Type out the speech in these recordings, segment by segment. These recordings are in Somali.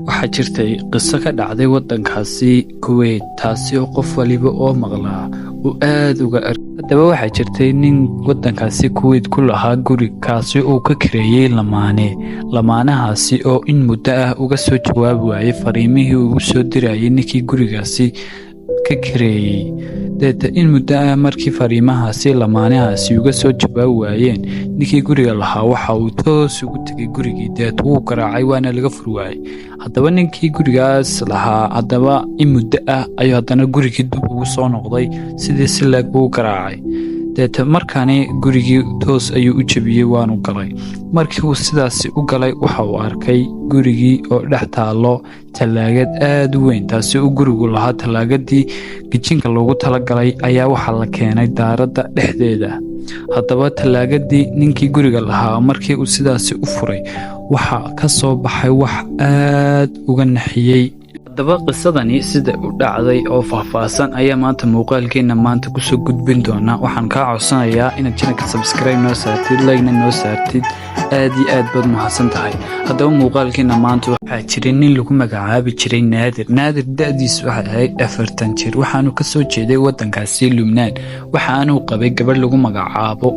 waxaa jirtay qiso ka dhacday waddankaasi Kuwait taasi oo qof waliba oo maqlaa uu aad uga haddaba waxaa jirtay nin waddankaasi Kuwait ku lahaa guri kaasi oo ka kireeyay lamaanahaasi oo in muddo ah uga soo jawaab waayay fariimihii uu soo dirayay ninkii gurigaasi ka kireeyay in muddo ah markii fariimahaasi lamaanahaasi uga soo jawaab waayeen ninkii guriga lahaa waxa uu toos ugu tagay gurigii wuu garaacay waana laga fur waayay haddaba ninkii gurigaas lahaa haddaba in muddo ah ayuu haddana gurigii dib ugu soo noqday sidii si laag buu garaacay markaani gurigii toos ayuu u jabiyey waanu galay markii uu sidaasi u galay waxa uu arkay gurigii oo dhex taalo talaagad aad u weyn taasi uu gurigu lahaa talaagadii gijinka loogu talagalay ayaa waxaa la keenay daaradda dhexdeeda haddaba talaagadii ninkii guriga lahaa markii uu sidaasi u furay waxa ka soo baxay wax aad uga naxiyey haddaba qisadani sida u dhacday oo faahfaahsan ayaa maanta muuqaalkeena maanta kusoo gudbin doona waxaan kaa codsanayaa inaad channelka subscribe noo saartid like noo saartid aad iyo aad baad mahadsan tahay haddaba muuqaalkeena maanta waxaa jiray nin lagu magacaabi jiray naadir da'diisu waxay ahayd 40 jir waxaanu ka soo jeeday waddankaasi Lubnaan waxaanu qabay gabadh lagu magacaabo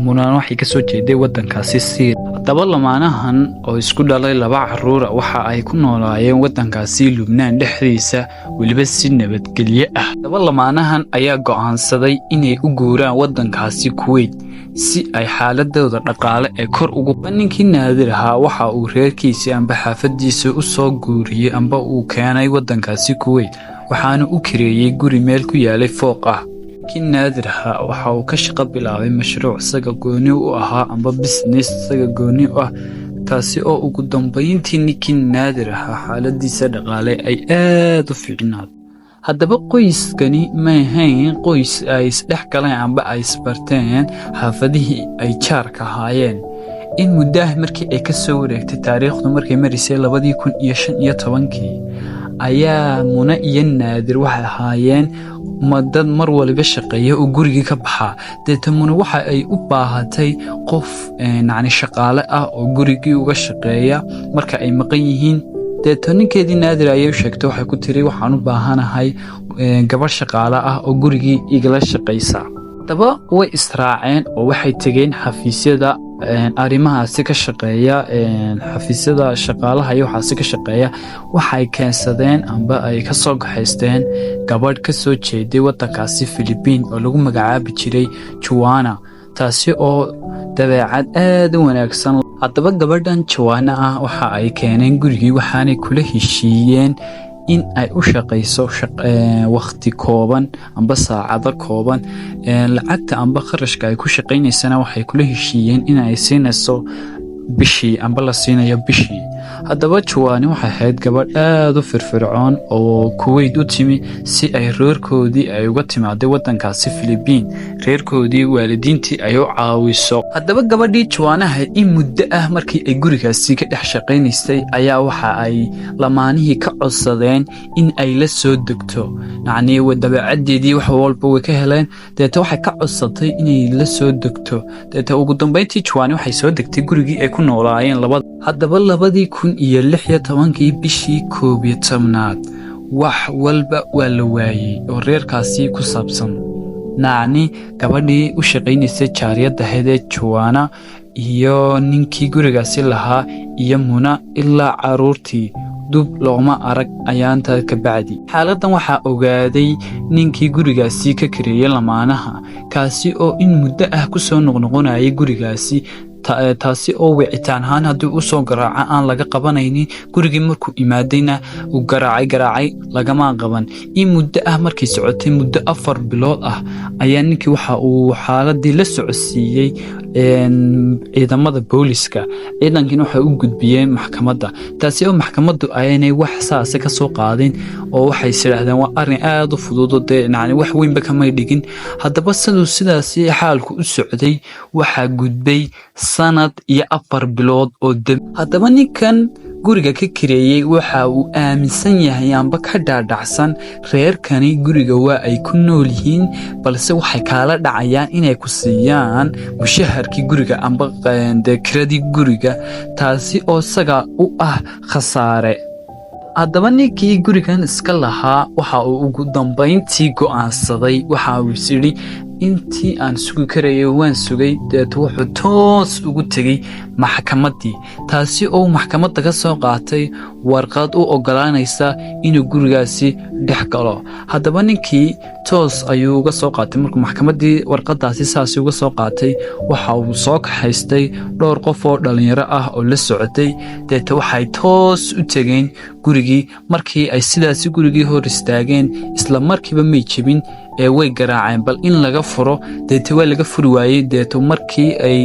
Muna waxay ka soo jeeday waddankaasi Syria haddaba lamaanahan oo isku dhalay 2 carruur waxa ay ku noolaayeen waddankaasi Lubnaan dhexdiisa waliba si nabadgelyo ah haddaba lamaanahan ayaa go'aansaday inay u guuraan waddankaasi Kuwait si ay xaaladooda dhaqaale ee kor ugu ninkii Naadir ahaa waxa uu reerkiisii amba xaafadiisa u soo guuriyay amba uu keenay waddankaasi Kuwait waxaana u kireeyay guri meel ku yaalay fooq ah ninkii Naadir ahaa waxa uu ka shaqo bilaabay mashruuc isaga gooni u ahaa amba business isaga gooni u ah taasi oo ugu dambeyntii ninkii Naadir ahaa xaaladiisa dhaqaale ay aad u fiicnaatay haddaba qoyskani ma ahayn qoys ay isdhex galeen amba ay isbarteen xaafadihii ay jaarka ahaayeen in muddo markii ay ka soo wareegtay taariikhdu markay marisay 2015 ayaa Muna iyo Naadir waxay ahaayeen dad mar waliba shaqeeya oo gurigii ka baxa Muna waxa ay u baahatay qof shaqaale ah oo gurigii uga shaqeeya marka ay maqan yihiin ninkeedii Naadir ayay sheegtay waxay ku tiri waxaan u baahanahay gabadh shaqaale ah oo gurigii igala shaqeysa haddaba way israaceen oo waxay tageen xafiisyada arrimahaasi ka shaqeeya xafiisyada shaqaalaha iyo waxaasi ka shaqeeya waxay keensadeen amba ay ka soo gaxaysteen gabadh ka soo jeeday waddankaasi Philippine oo lagu magacaabi jiray Joanna taasi oo dabeecad aad u wanaagsan haddaba gabadhan Joanna ah waxa ay keeneen gurigii waxaanay kula heshiiyeen in ay u shaqeyso waqti kooban amba saacado kooban lacagta amba kharashka ay ku shaqeynaysana waxay kula heshiiyeen in ay siinayso bishii amba la siinayo bishii haddaba Joanna waxay ahayd gabadh aad u firfircoon oo Kuwait u timi si ay reerkoodii ay uga timaaday waddankaasi Philippine reerkoodii waalidiintii ay u caawiso haddaba gabadhii Joanna in muddo ah markii ay gurigaasi ka dhex shaqeynaysay ayaa waxa ay lamaanihii ka codsadeen in ay la soo degto dabeecadeedii wax walba way ka heleen waxay ka codsatay inay la soo degto ugu dambeyntii Joanna waxay soo degtay gurigii ay ku noolaayeen haddaba 2016 bishii 11aad wax walba waa la waayay oo reerkaasi ku saabsan gabadhii u shaqeynaysay jaariyadda ahayd Joanna iyo ninkii gurigaasi lahaa iyo Muna ilaa carruurtii dub looma arag ayaanta ka bacdi xaaladan waxaa ogaaday ninkii gurigaasi ka kireeyay lamaanaha kaasi oo in muddo ah ku soo noqnoqonayay gurigaasi taasi oo wicitaan ahaan haddii u soo garaaca aan laga qabanaynin gurigii markuu imaadayna uu garaacay lagama qaban in muddo ah markii socotay muddo 4 bilood ah ayaa ninkii waxa uu xaaladii la socodsiiyey ciidamada booliska ciidankina waxay u gudbiyeen maxkamadda taasi oo maxkamaddu aynay wax saase ka soo qaadin oo waxay yiraahdeen waa arrin aad u fudud wax weynba kama dhigin haddaba sidaasi xaalku u socday waxa gudbay sanad iyo 4 bilood oo haddaba ninkan guriga ka kireeyay waxa uu aaminsan yahay amba ka dhaadhacsan reerkani guriga waa ay ku nool yihiin balse waxay kala dhacayaan inay ku siiyaan mushaharkii guriga amba kiradii guriga taasi oo saga u ah khasaare haddaba ninkii gurigan iska lahaa waxa uu ugu dambayntii go'aansaday waxa uu yidhi intii aan sugi karayay waan sugay deeto wuxuu toos ugu tegey maxkamaddii taasi oo maxkamadda ka soo qaatay warqad u ogolaanaysa inuu gurigaasi dhex galo haddaba ninkii toos ayuu uga soo qaatay markuu maxkamaddii warqadaasi saasi uga soo qaatay waxa uu soo kaxaystay dhowr qof oo dhalinyaro ah oo la socotay deeto waxay toos u tegeen gurigii markii ay sidaasi gurigii hor istaageen isla markiiba may jebin ee way garaaceen bal in laga furo deeto waa laga furi waayey deeto markii ay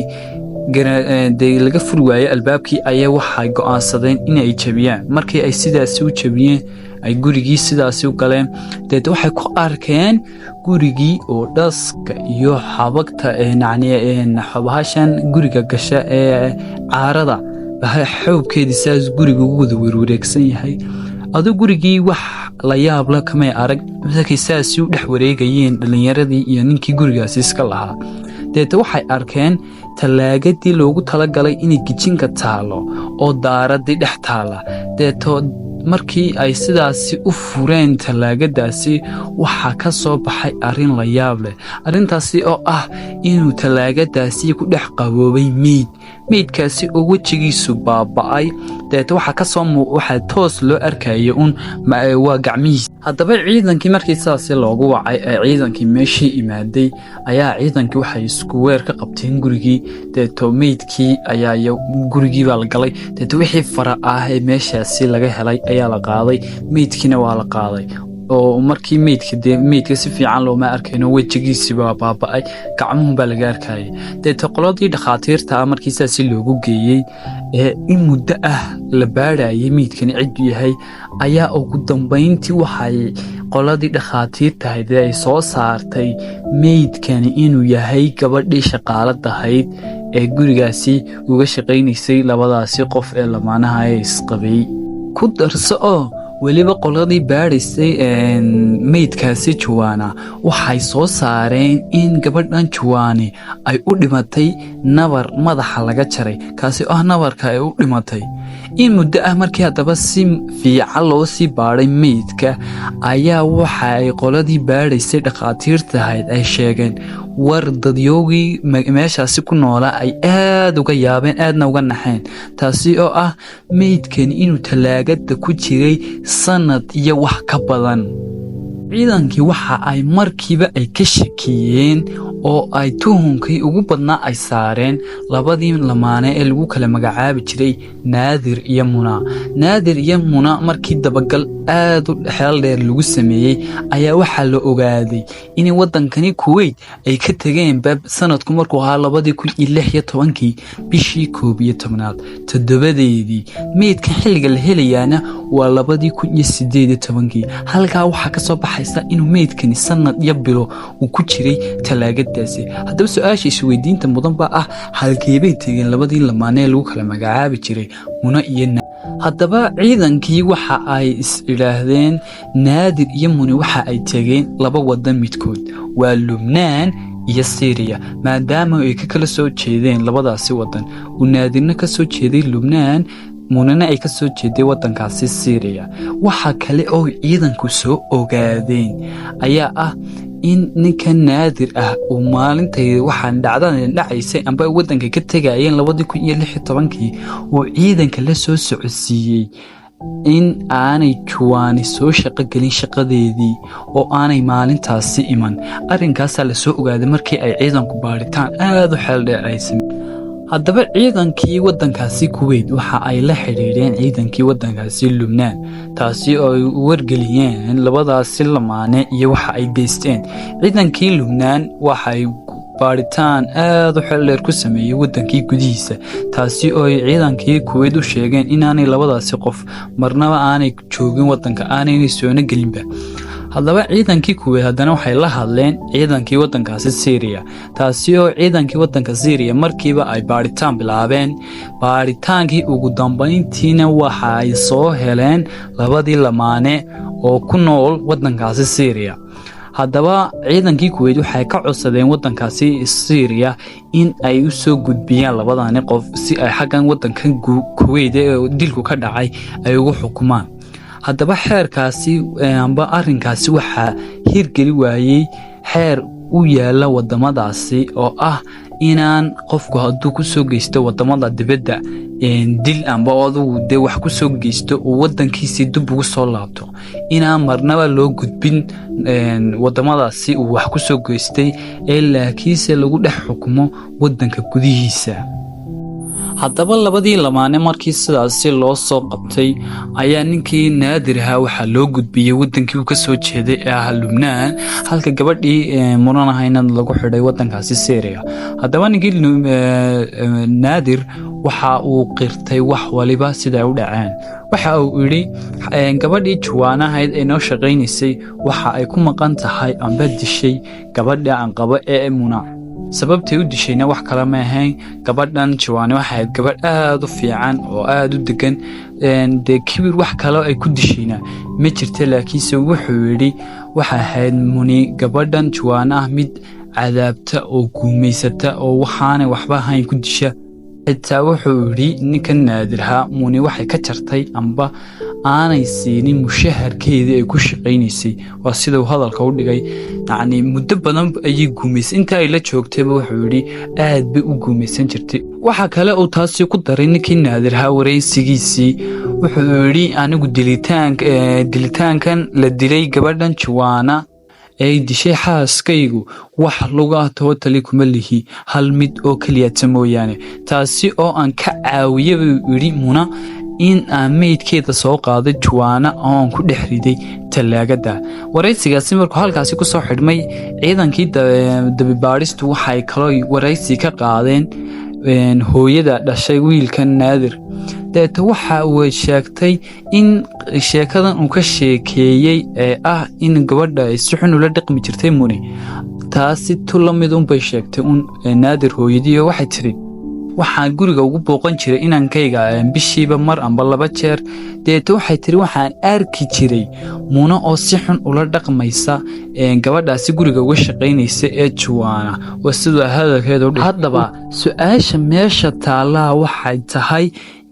laga furi waayey albaabkii ayaa waxay go'aansadeen inay jebiyaan markii ay sidaasi u jebiyeen ay gurigii sidaasi u galeen deeto waxay ku arkeen gurigii oo dhaska iyo xabagta bahashan guriga gasha ee caarada xoogkeedii saas guriga ugu wada werwareegsan yahay aduu gurigii wax la yaab la kamay arag markay saasi u dhex wareegayeen dhalinyaradii iyo ninkii gurigaasi iska lahaa deeto waxay arkeen talaagadii loogu talagalay inay kijinka taalo oo daaradii dhex taala deeto markii ay sidaasi u fureen talaagadaasi waxaa ka soo baxay arrin la yaab leh arrintaasi oo ah inuu talaagadaasi ku dhex qaboobay meydkaasi oo wejigiisu baaba'ay deeto waxaa toos loo arkaya waa gacmihiisa haddaba ciidankii markii sidaasi loogu wacay ee ciidankii meeshii imaaday ayaa ciidankii waxay isku weer ka qabteen gurigii deeto meydkii ayaa gurigii baa la galay deeto wixii fara ah ee meeshaasi laga helay ayaa la qaaday meydkiina waa la qaaday oo markii meydka si fiican looma arkayno wejigiisii baa baaba'ay gacmuhu baa laga arkayay deeto qoladii dhakhaatiirta markii sidaasi loogu geeyey ee in muddo ah la baadhayay meydkani ciddu yahay ayaa ugu dambayntii waxay qoladii dhakhaatiirtahayd ay soo saartay meydkani inuu yahay gabadhii shaqaaladahayd ee gurigaasi uga shaqaynaysay labadaasi qof ee lamaanaha ee isqabay ku darso oo weliba qoladii baadhaysay meydkaasi juwaana waxay soo saareen in gabadhan juwaani ay u dhimatay nabar madaxa laga jaray kaasi oo nabarka ay u dhimatay in muddo ah markii haddaba si fiican loo sii baadhay meydka ayaa waxa ay qoladii baadhaysay dhakhaatiirtahayd ay sheegeen war dadyoogii meeshaasi ku noolaa ay aad uga yaabeen aadna uga naxeen taasi oo ah meydkani inuu talaagada ku jiray sanad iyo wax ka badan ciidankii waxa ay markiiba ay ka shakiyeen oo ay tuhunkii ugu badnaa ay saareen labadii lamaane ee lagu kala magacaabi jiray naadir iyo muna markii dabagal aad u xeel dheer lagu sameeyey ayaa waxaa la ogaaday in wadankani Kuwait ay ka tageen sanadku markuu ahaa 2016 bishii 11 toddobadeedii meydka xilliga la helayaana waa 2018 halkaa waxaa ka soo baxaysa inuu meydkani sanad iyo bilo uu ku jiray talaagadaasi haddaba su-aasha isweydiinta mudan baa ah halkeebay tegeen labadii lamaane lagu kala magacaabi jiray muna iyo haddaba ciidankii waxa ay is ilaahdeen naadir iyo muni waxa ay tegeen laba wadan midkood waa Lubnaan iyo Syria maadaama ay ka kala soo jeedeen labadaasi wadan uu naadirna ka soo jeeday Lubnaan munana ay ka soo jeeday wadankaasi Syria waxa kale oo ciidanku soo ogaadeen ayaa ah in ninka naadir ah uu maalintay waxaan dhacaysay amba wadanka ka tagayeen 2016 oo ciidanka la soo socodsiiyey in aanay juwaani soo shaqo gelin shaqadeedii oo aanay maalintaasi iman arrinkaas la soo ogaaday markii ay ciidanku baaritaan aad u xeel dheer ay sameeyeen haddaba ciidankii wadankaasi Kuwait waxa ay la xiriireen ciidankii wadankaasi Lubnaan taasi oo ay wargeliyeen labadaasi lamaane iyo waxa ay geysteen ciidankii Lubnaan waxay baaritaan aad u xeel dheer ku sameeyay wadankii gudihiisa taasi oo ay ciidankii Kuwait u sheegeen inaanay labadaasi qof marnaba aanay joogin wadanka aanay soo gelinba haddaba ciidankii Kuwait haddana waxay la hadleen ciidankii wadankaasi Syria taasi oo ciidankii wadanka Syria markiiba ay baaritaan bilaabeen baaritaankii ugu dambeyntiina waxa ay soo heleen labadii lamaane oo ku nool wadankaasi Syria haddaba ciidankii Kuwait waxay ka codsadeen wadankaasi Syria in ay u soo gudbiyaan labadaani qof si ay xaggan wadankan Kuwait ee dilku ka dhacay ay ugu xukumaan haddaba xeerkaasi amba arrinkaasi waxaa hirgeli waayey xeer u yaala wadamadaasi oo ah inaan qofku hadduu ku soo geysto wadamada dibadda dil amba adugu dee wax ku soo geysto uu wadankiisii dib ugu soo laabto inaan marnaba loo gudbin wadamadaasi uu wax ku soo geystay ee laakiinse lagu dhex xukumo wadanka gudihiisa. haddaba labadii lamaane markii sidaasi loo soo qabtay ayaa ninkii Naadir ahaa waxaa loo gudbiyey wadankii uu ka soo jeeday ee ah Lubnaan halka gabadhii muran ahayna lagu xidhay wadankaasi Syria. haddaba ninkii Naadir waxa uu qirtay wax waliba sida u dhaceen. waxa uu yiri gabadhii Juwaana ahayd ee noo shaqaynaysay waxa ay ku maqan tahay amba dishay gabadha aan qabo ee Muna. sababtay u dishayna wax kala ma ahayn gabadhan Juwaana waxay ahayd gabadh aad u fiican oo aad u degan de kibir wax kale ay ku dishayna ma jirto laakiinse wuxuu yiri waxa ahayd Muni gabadhan Juwaana mid cadaabta oo guumeysata oo waxaana waxba ahayn ku disha. xitaa wuxuu yiri ninka Naadir ahaa Muni waxay ka jartay amba aanay siinin mushaharkeedii ay ku shaqaynaysay waa sida uu hadalka u dhigay yacni muddo badan ayay guumeysay inta ay la joogtayba wuxuu yiri aad bay u guumeysan jirtay. waxa kale oo taasi ku daray ninkii Naadir ahaa wareysigiisii wuxuu yiri anigu dilitaankan la dilay gabadhan Juwaana ay dishay xaaskaygu wax luga totally kuma lihi hal mid oo kaliya mooyaane taasi oo aan ka caawiyay yiri Muna in aan meydkeeda soo qaaday Juwaana oo aan ku dhex riday talaagada. wareysigaasi markuu halkaasi ku soo xidhmay ciidankii dabibaaristu waxay kala wareysi ka qaadeen hooyada dhashay wiilka Naadir. deeto waxa uu sheegtay in sheekadan uu ka sheekeeyay ee ah in gabadha ay si xun ula dhaqmi jirtay Muni taasi tulamid bay sheegtay Naadir hooyadii waxay tiri waxaan guriga ugu booqan jiray inankayga bishiiba mar amba 2 jeer. deeto waxay tiri waxaan arki jiray Muna oo si xun ula dhaqmaysa gabadhaasi guriga uga shaqaynaysa ee Juwaana waa sida hadalkeedu. haddaba su'aasha meesha taala waxay tahay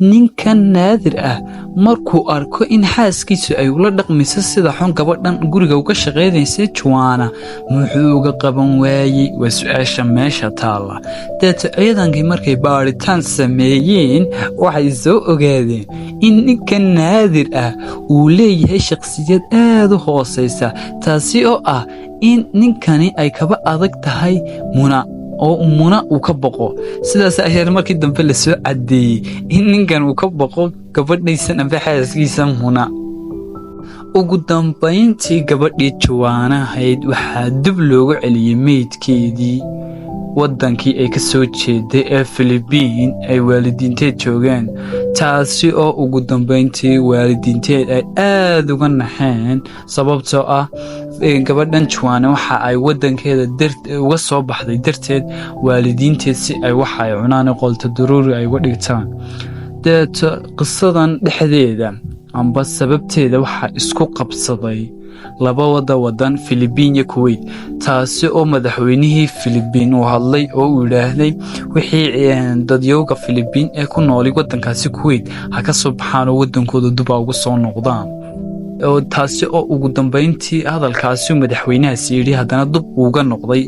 ninkan Naadir ah markuu arko in xaaskiisu ay ula dhaqmayso sida xun gabadhan guriga uga shaqaynaysa Juwaana muxuu uga qaban waayay waa su'aasha meesha taala. deeto ciidankii markay baaritaan sameeyeen waxay soo ogaadeen in ninkan Naadir ah uu leeyahay shakhsiyad aad u hooseysa taasi oo ah in ninkani ay kaba adag tahay Muna oo Muna uu ka boqo. sidaas ayaa markii dambe la soo cadeeyay in ninkan uu ka boqo gabadhiisa amba xaaskiisa Muna. ugu dambeyntii gabadhii Juwaana ahayd waxaa dib loogu celiyay meydkeedii wadankii ay ka soo jeeday ee Philippines ay waalidiinteed joogeen taasi oo ugu dambeyntii waalidiinteed ay aad uga naxeen sababtoo ah gabadhan Juwaana waxa ay wadankeeda uga soo baxday darteed waalidiinteed si ay waxa ay cunaan qolta daruuri ay uga dhigtaan. deeto qisadan dhexdeeda amba sababteeda waxa isku qabsaday laba wadan Philippines iyo Kuwait taasi oo madaxweynihii Philippines uu hadlay oo uu yiraahday wixii dadyooga Philippines ee ku nool wadankaasi Kuwait ha ka soo baxaan oo wadankooda dib ugu soo noqdaan. oo taasi oo ugu dambeyntii hadalkaasi madaxweynahaasi yiri haddana dib uga noqday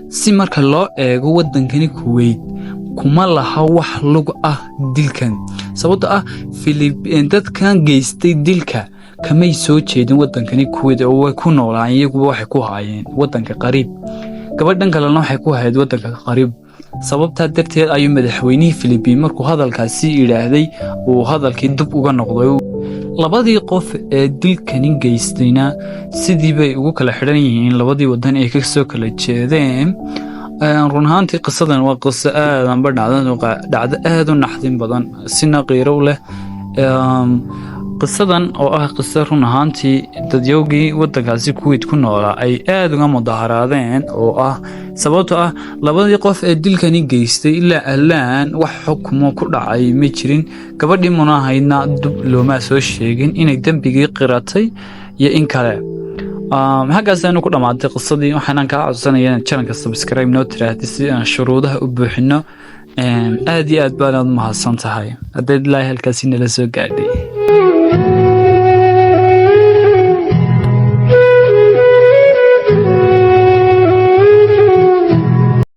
si marka loo eego wadankani Kuwait kuma laha wax lug ah dilkan sababtoo ah Philippines dadkan geystay dilka kamay soo jeedin wadankani Kuwait oo way ku noolaan iyagu waxay ku haayeen wadanka qariib gabadhan kalena waxay ku hayd wadanka qariib. sababta darteed ayuu madaxweynihii Philippines markuu hadalkaasi yiraahday uu hadalkii dib uga noqday. labadii qof ee dilkani geystayna sidii bay ugu kala xidhan yihiin labadii wadan ee ka soo kala jeedeen. run ahaantii qisadan waa qiso aad amba dhacdo aad u naxdin badan sina qiiro leh. qisadan oo ah qiso run ahaantii dadyoogii wadankaasi Kuwait ku noolaa ay aad uga mudaharaadeen oo ah sababtoo ah labadii qof ee dilkani geystay ilaa alaan wax xukumo ku dhacay ma jirin. gabadhii Muna ahaydna dib looma soo sheegin inay dambigii qiratay iyo in kale. halkaasaynu ku dhamaatay qisadii waxaan ka codsanayaa channelka subscribe noo tiraahdo si aan shuruudaha u buuxino. aad iyo aad baan mahadsan tahay haddaad ilaahay halkaasi nala soo gaadhay.